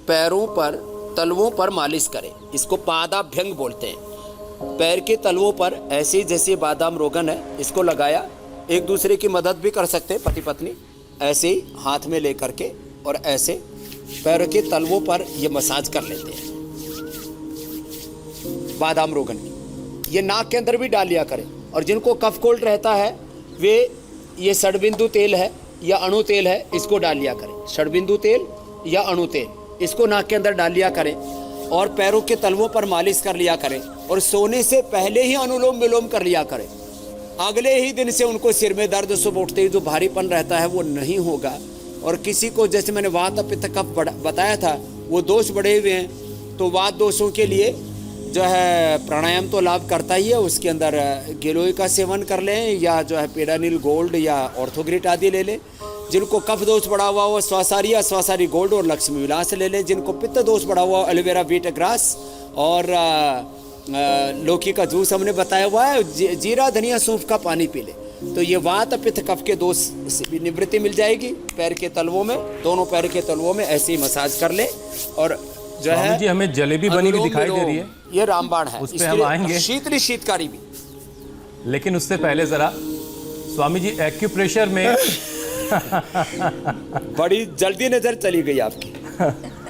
पैरों पर तलवों पर मालिश करें। इसको पादाभ्यंग बोलते हैं। पैर के तलवों पर ऐसे जैसे बादाम रोगन है, इसको लगाया। एक दूसरे की मदद भी कर सकते हैं, पति पत्नी, ऐसे ही हाथ में ले करके और ऐसे पैरों के तलवों पर ये मसाज कर लेते हैं बादाम रोगन की। ये नाक के अंदर भी डाल लिया करें। और जिनको कफ कोल्ड रहता है वे ये षडबिंदु तेल है या अणु तेल है, इसको डाल लिया करें। षडबिंदु तेल या अणु तेल, इसको नाक के अंदर डाल लिया करें और पैरों के तलवों पर मालिश कर लिया करें। और सोने से पहले ही अनुलोम विलोम कर लिया करें। अगले ही दिन से उनको सिर में दर्द सुबह उठते ही जो भारीपन रहता है वो नहीं होगा। और किसी को जैसे मैंने वात पित्त कफ बताया था, वो दोष बढ़े हुए हैं, तो वात दोषों के लिए जो है प्राणायाम तो लाभ करता ही है। उसके अंदर गिलोय का सेवन कर लें या जो है पेडानिल गोल्ड या ऑर्थोग्रिट आदि ले लें। जिनको कफ दोष बढ़ा हुआ वो स्वासारी गोल्ड और लक्ष्मी विलास ले लें। जिनको पित्त दोष बढ़ा हुआ एलोवेरा बीट ग्रास और लौकी का जूस हमने बताया हुआ है, जीरा धनिया सौंफ का पानी पी ले, तो ये वात पित्त कफ के दोष से भी निवृत्ति मिल जाएगी। पैर के तलवों में, दोनों पैर के तलवों में ऐसे ही मसाज कर ले। और जो है जी, हमें जलेबी बनी हुई दिखाई दे रही है, ये रामबाण है, उस पे हम आएंगे। शीतकारी भी। लेकिन उससे पहले जरा स्वामी जी, एक्यूप्रेशर में बड़ी जल्दी नजर चली गई आपकी।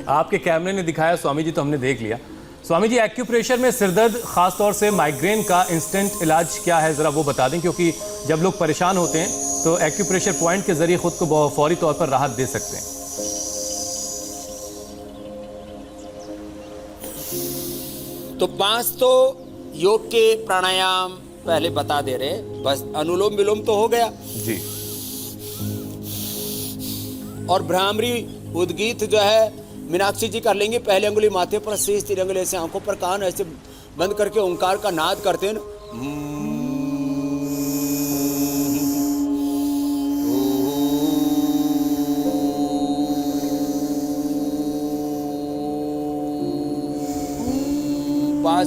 आपके कैमरे ने दिखाया स्वामी जी, तो हमने देख लिया। स्वामी जी, एक्यूप्रेशर में सिरदर्द, खास तौर से माइग्रेन का इंस्टेंट इलाज क्या है, जरा वो बता दें, क्योंकि जब लोग परेशान होते हैं तो एक्यूप्रेशर पॉइंट के जरिए खुद को फौरी तौर पर राहत दे सकते हैं। तो 5 तो योग के प्राणायाम पहले बता दे रहे, बस अनुलोम विलोम तो हो गया जी। और भ्रामरी उद्गीत जो है मीनाक्षी जी कर लेंगे। पहले अंगुली माथे पर, शेष 3 अंगुली ऐसे आंखों पर, कान ऐसे बंद करके ओंकार का नाद करते हैं ना।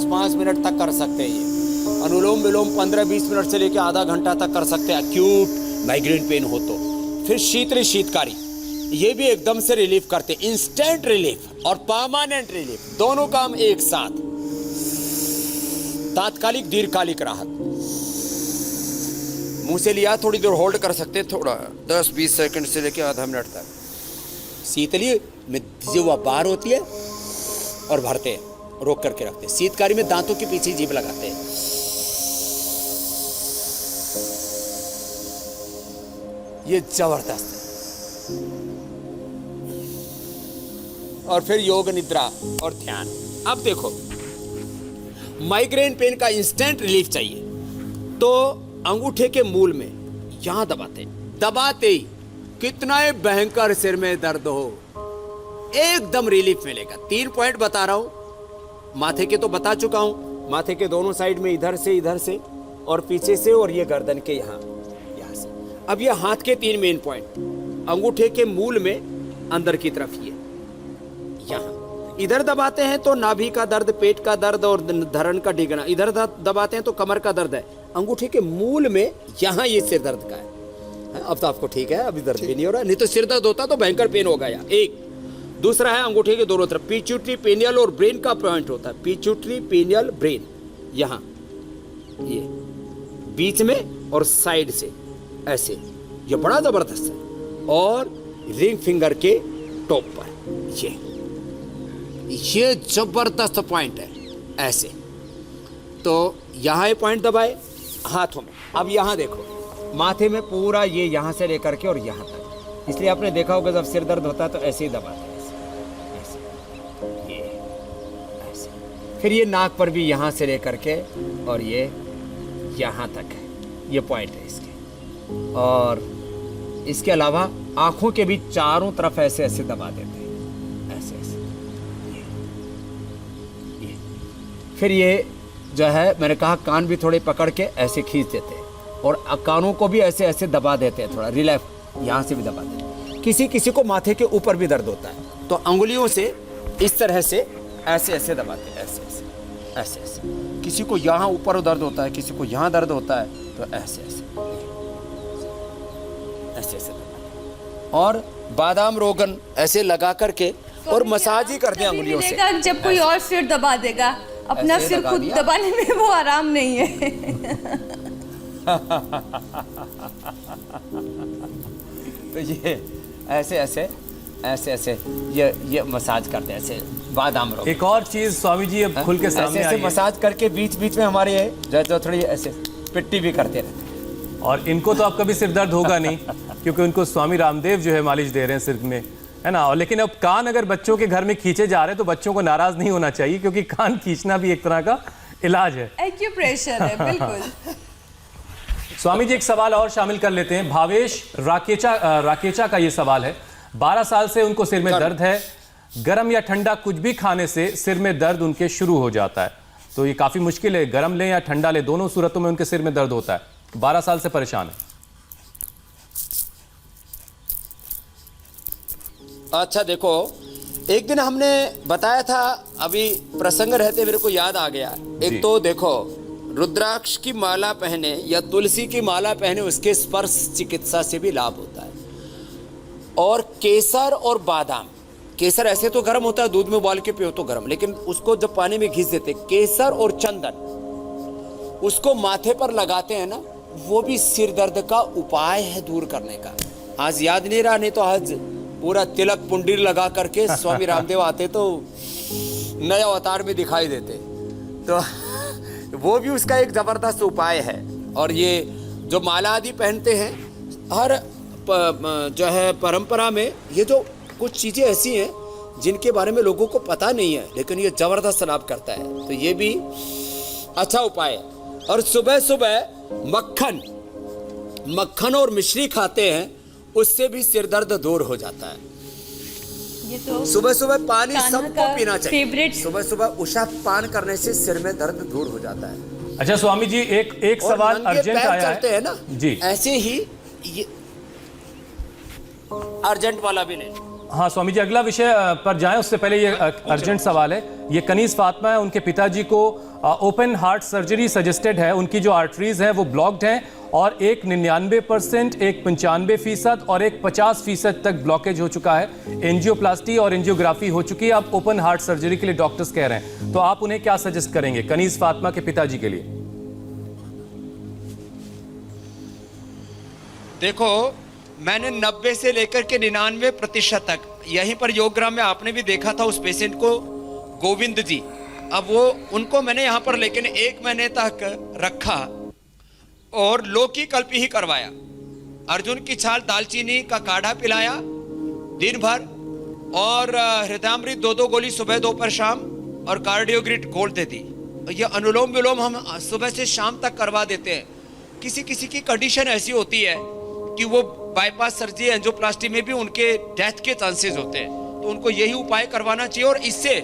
पाँच मिनट तक कर सकते हैं ये। अनुलोम विलोम 15-20 मिनट से लेकर आधा घंटा तक कर सकते हैं, एक्यूट माइग्रेन पेन हो तो। फिर शीतकारी, ये भी एकदम से रिलीफ करते, इंस्टेंट रिलीफ और परमानेंट रिलीफ, दोनों काम एक साथ। तात्कालिक दीर्घकालिक राहत। मुंह से लिया, थोड़ी देर होल्ड कर सकते, थोड़ा 10-20 सेकंड से लेकर आधा मिनट तक। शीतली में जीवा बाहर होती है और भरते हैं, रोक करके रखते हैं। शीतकारी में दांतों के पीछे जीभ लगाते हैं। ये जबरदस्त है। और फिर योग निद्रा और ध्यान। अब देखो, माइग्रेन पेन का इंस्टेंट रिलीफ चाहिए तो अंगूठे के मूल में यहां दबाते ही कितना ही भयंकर सिर में दर्द हो, एकदम रिलीफ मिलेगा। 3 पॉइंट बता रहा हूं। माथे के तो बता चुका हूं, माथे के दोनों साइड में, इधर से और पीछे से, और ये गर्दन के यहाँ से। अब ये हाथ के 3 मेन पॉइंट, अंगूठे के मूल में अंदर की तरफ, ये यहाँ इधर दबाते हैं तो नाभि का दर्द, पेट का दर्द और धरण का डिगना। इधर दबाते हैं तो कमर का दर्द है। अंगूठे के मूल में यहाँ ये सिर दर्द का है। अब तो आपको ठीक है, अभी दर्द भी नहीं हो रहा, नहीं तो सिर दर्द होता तो भयंकर पेन होगा। यहाँ एक दूसरा है अंगूठे के दोनों तरफ, पिट्यूटरी पेनियल और ब्रेन का पॉइंट होता है, पिट्यूटरी पेनियल ब्रेन, यहाँ ये बीच में और साइड से ऐसे, ये बड़ा जबरदस्त है। और रिंग फिंगर के टॉप पर ये जबरदस्त पॉइंट है ऐसे। तो यहाँ ये पॉइंट दबाए हाथों में। अब यहाँ देखो माथे में पूरा ये यहाँ से लेकर के और यहाँ तक, इसलिए आपने देखा होगा जब सिर दर्द होता है तो ऐसे ही दबाते हैं, ऐसे ये ऐसे। फिर ये नाक पर भी यहाँ से लेकर के और ये यहाँ तक है, ये पॉइंट है इसके। और इसके अलावा आंखों के भी चारों तरफ ऐसे ऐसे दबा देते हैं, ऐसे ऐसे ये। फिर ये जो है मैंने कहा कान भी थोड़े पकड़ के ऐसे खींच देते हैं और कानों को भी ऐसे ऐसे दबा देते हैं, थोड़ा रिलैक्स, यहाँ से भी दबा देते हैं। किसी किसी को माथे के ऊपर भी दर्द होता है तो अंगुलियों से इस तरह से ऐसे ऐसे दबाते हैं, ऐसे ऐसे ऐसे ऐसे। किसी को यहाँ ऊपर दर्द होता है, किसी को यहाँ दर्द होता है तो ऐसे ऐसे ऐसे ऐसे दबाते। और बादाम रोगन ऐसे लगा करके और मसाज ही करते हैं अंगुलियों से। जब कोई और सिर दबा देगा, अपना सिर खुद दबाने में वो आराम नहीं है। तो ये ऐसे ऐसे ऐसे ऐसे ये मसाज करते हैं ऐसे बादाम रोग। एक और चीज स्वामी जी अब खुल के सामने ऐसे आई है। मसाज करके बीच बीच में हमारे जो थोड़ी ऐसे पिट्टी भी करते रहते हैं। और इनको तो अब कभी सिर दर्द होगा नहीं क्योंकि उनको स्वामी रामदेव जो है मालिश दे रहे हैं सिर में, है ना। और लेकिन अब कान अगर बच्चों के घर में खींचे जा रहे हैं तो बच्चों को नाराज नहीं होना चाहिए क्योंकि कान खींचना भी एक तरह का इलाज है, एक्यूप्रेशर है, बिल्कुल। स्वामी जी एक सवाल और शामिल कर लेते हैं। भावेश राकेचा का ये सवाल है, 12 साल से उनको सिर में दर्द है, गर्म या ठंडा कुछ भी खाने से सिर में दर्द उनके शुरू हो जाता है। तो ये काफी मुश्किल है, गर्म लें या ठंडा लें दोनों सूरतों में उनके सिर में दर्द होता है। 12 साल से परेशान है। अच्छा देखो, एक दिन हमने बताया था, अभी प्रसंग रहते मेरे को याद आ गया। एक तो देखो रुद्राक्ष की माला पहने या तुलसी की माला पहने, उसके स्पर्श चिकित्सा से भी लाभ होता है। और केसर और बादाम, केसर ऐसे तो गर्म होता है, दूध में उबाल के पियो तो गर्म, लेकिन उसको जब पानी में घिस देते, केसर और चंदन उसको माथे पर लगाते हैं ना, वो भी सिर दर्द का उपाय है दूर करने का। आज याद नहीं रहा, नहीं तो आज पूरा तिलक पुंडीर लगा करके स्वामी रामदेव आते तो नए अवतार में दिखाई देते। तो वो भी उसका एक जबरदस्त उपाय है। और ये जो माला आदि पहनते हैं, हर जो है परंपरा में ये जो कुछ चीजें ऐसी हैं जिनके बारे में लोगों को पता नहीं है, लेकिन ये जबरदस्त लाभ करता है। तो ये भी अच्छा उपाय है। और सुबह सुबह मक्खन और मिश्री खाते हैं, उससे भी सिर दर्द दूर हो जाता है। ये तो सुबह सुबह पानी सबको पीना चाहिए। फेवरेट। सुबह सुबह उषा पान करने से सिर में दर्द दूर हो जाता है। अच्छा स्वामी जी एक और सवाल नंगे अर्जेंट पैर आया चलते है हैं ना जी, ऐसे ही ये अर्जेंट वाला भी नहीं। हाँ स्वामी जी अगला विषय पर जाएं उससे पहले ये अर्जेंट सवाल है। ये कनीज फातिमा है, उनके पिताजी को ओपन हार्ट सर्जरी सजेस्टेड है। उनकी जो आर्टरीज हैं वो ब्लॉक्ड हैं और एक 99%, एक 95% और एक 50% तक ब्लॉकेज हो चुका है। एंजियोप्लास्टी और एंजियोग्राफी हो चुकी है, अब ओपन हार्ट सर्जरी के लिए डॉक्टर्स कह रहे हैं। तो आप उन्हें क्या सजेस्ट करेंगे कनीज फातिमा के पिताजी के लिए? देखो, मैंने 90 से लेकर के 99% तक, यहीं पर योगग्राम में आपने भी देखा था उस पेशेंट को, गोविंद जी। अब वो उनको मैंने यहाँ पर लेकिन 1 महीने तक रखा और लौकी कल्पी ही करवाया। अर्जुन की छाल दालचीनी का काढ़ा पिलाया दिन भर, और हृदयामृत 2 गोली सुबह दोपहर शाम, और कार्डियोग्रिड गोल्ड दे दी। ये अनुलोम विलोम हम सुबह से शाम तक करवा देते हैं। किसी किसी की कंडीशन ऐसी होती है कि वो बाईपास सर्जरी एंजियोप्लास्टी में भी उनके डेथ के चांसेस होते हैं, तो उनको यही उपाय करवाना चाहिए। और इससे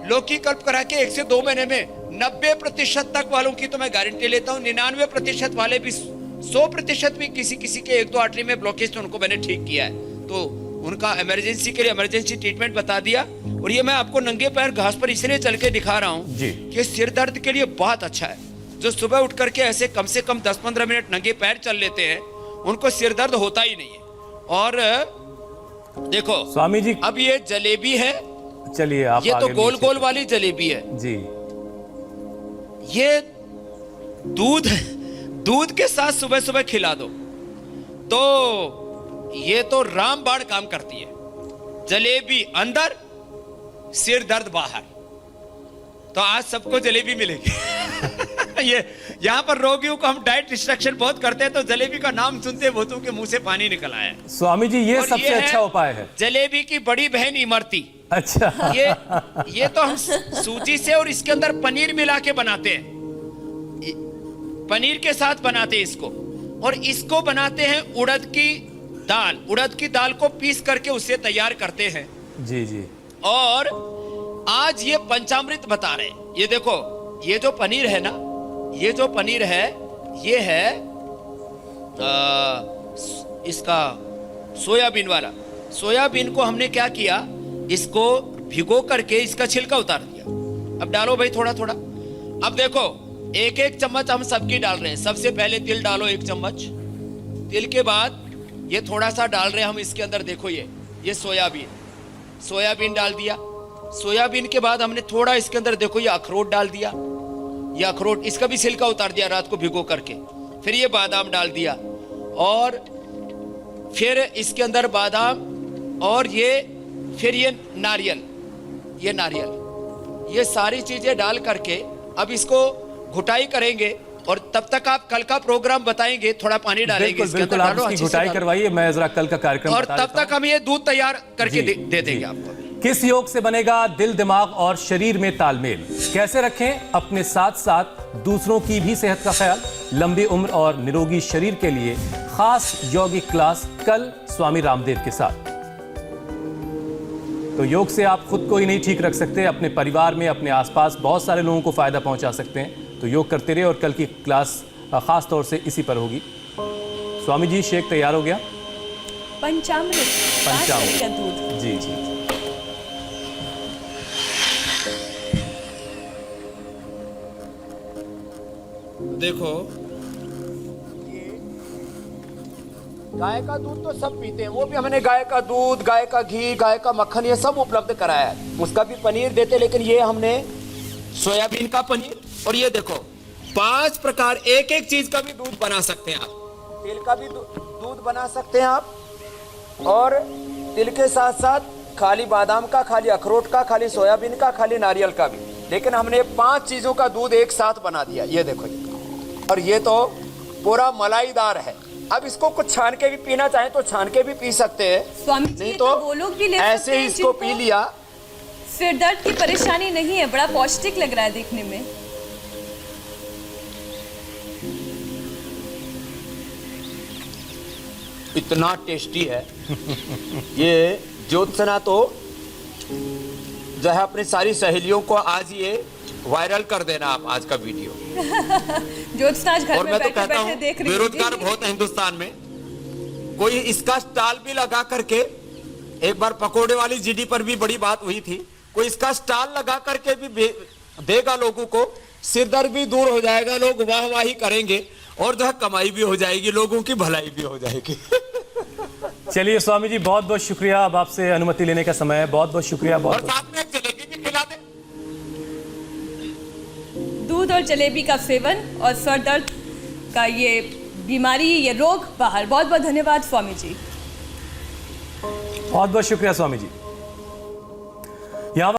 लौकी कल्प करा के 1 से 2 महीने में 90% तक वालों की तो मैं गारंटी लेता हूँ, 99% वाले भी, 100% भी किसी किसी के 1-2 आर्टरी में ब्लॉकेज तो उनको मैंने ठीक किया है। तो उनका इमरजेंसी के लिए इमरजेंसी ट्रीटमेंट बता दिया। और ये मैं आपको नंगे पैर घास पर इसलिए चल के दिखा रहा हूँ कि सिर दर्द के लिए बहुत अच्छा है। जो सुबह उठ करके ऐसे कम से कम 10-15 मिनट नंगे पैर चल लेते हैं, उनको सिर दर्द होता ही नहीं है। और देखो स्वामी जी, अब ये जलेबी है, चलिए आप ये तो आगे गोल नीचे गोल वाली जलेबी है। जी। ये दूध के साथ सुबह सुबह खिला दो तो ये तो रामबाण काम करती है। जलेबी अंदर, सिर दर्द बाहर। तो आज सबको जलेबी मिलेगी। ये यहाँ पर रोगियों को हम डाइट रिस्ट्रिक्शन बहुत करते हैं, तो जलेबी का नाम सुनते बहुतों के मुंह से पानी निकल आया है। स्वामी जी, ये और सबसे ये है अच्छा उपाय है। जलेबी की बड़ी बहन इमरती। अच्छा। ये तो हम सूजी से और इसके अंदर पनीर मिला के बनाते हैं, पनीर के साथ बनाते हैं इसको। और इसको बनाते हैं उड़द की दाल को पीस करके उसे तैयार करते हैं। जी जी। और आज ये पंचामृत बता रहे हैं। ये देखो, ये जो पनीर है ना, ये जो पनीर है, ये है इसका सोयाबीन वाला। सोयाबीन को हमने क्या किया, इसको भिगो करके इसका छिलका उतार दिया। अब डालो भाई थोड़ा थोड़ा। अब देखो, एक एक चम्मच हम सबकी डाल रहे हैं। सबसे पहले तिल डालो 1 चम्मच। तिल के बाद ये थोड़ा सा डाल रहे हैं हम इसके अंदर। देखो ये सोयाबीन डाल दिया। सोयाबीन के बाद हमने थोड़ा इसके अंदर देखो ये अखरोट डाल दिया। ये अखरोट, इसका भी छिलका उतार दिया रात को भिगो करके। फिर ये बादाम डाल दिया, और फिर इसके अंदर बादाम, और फिर ये नारियल, ये सारी चीजें डाल करके अब इसको घुटाई करेंगे। और तब तक आप कल का प्रोग्राम बताएंगे, थोड़ा पानी डालेंगे बिल्कुल इसके अंदर, बिल्कुल, आप डालो इसकी अच्छे से घुटाई डालो। करवाइए, मैं जरा कल का कार्यक्रम और बता तब देता तक हम ये दूध तैयार करके जी, दे देंगे जी। आपको। किस योग से बनेगा दिल, दिमाग और शरीर में तालमेल? कैसे रखें अपने साथ साथ दूसरों की भी सेहत का ख्याल? लंबी उम्र और निरोगी शरीर के लिए खास यौगिक क्लास कल स्वामी रामदेव के साथ। तो योग से आप खुद को ही नहीं ठीक रख सकते, अपने परिवार में, अपने आसपास बहुत सारे लोगों को फायदा पहुंचा सकते हैं। तो योग करते रहिए, और कल की क्लास खास तौर से इसी पर होगी। स्वामी जी, शेक तैयार हो गया? पंचामृत का दूध। जी जी। देखो, गाय का दूध तो सब पीते हैं, वो भी हमने गाय का दूध, गाय का घी, गाय का मक्खन ये सब उपलब्ध कराया है। उसका भी पनीर देते, लेकिन ये हमने सोयाबीन का पनीर। और ये देखो, 5 प्रकार, एक एक चीज का भी दूध बना सकते हैं आप। तिल का भी दूध बना सकते हैं आप, और तिल के साथ साथ खाली बादाम का, खाली अखरोट का, खाली सोयाबीन का, खाली नारियल का भी। लेकिन हमने 5 चीजों का दूध एक साथ बना दिया। ये देखो ये, और ये तो पूरा मलाईदार है। अब इसको कुछ छान के भी पीना चाहें तो छान के भी पी सकते हैं, स्वामी जी, नहीं ये तो वो लोग भी ले ऐसे सकते ही हैं इसको जिनको पी लिया। सिर दर्द की परेशानी नहीं है। बड़ा पौष्टिक लग रहा है देखने में। इतना टेस्टी है। ये ज्योत्सना तो जो है अपनी सारी सहेलियों को आज ये वायरल कर देना आप, आज का वीडियो। ज्योत्सना आज घर और में मैं तो बैठे कहता बैठे हूँ, देख रही बेरोजगार होगी। बहुत है हिंदुस्तान में, कोई इसका स्टॉल भी लगा करके, एक बार पकोड़े वाली जीडी पर भी बड़ी बात हुई थी, कोई इसका स्टॉल लगा करके भी देगा लोगों को, सिर दर्द भी दूर हो जाएगा, लोग वाहवाही करेंगे, और जो है कमाई भी हो जाएगी, लोगों की भलाई भी हो जाएगी। चलिए स्वामी जी, बहुत बहुत शुक्रिया। अब आपसे अनुमति लेने का समय है। बहुत बहुत शुक्रिया। और बहुत साथ में एक जलेबी भी खिला दे। दूध और जलेबी का सेवन और सर दर्द का ये बीमारी, ये रोग बाहर। बहुत बहुत धन्यवाद स्वामी जी। बहुत शुक्रिया स्वामी जी।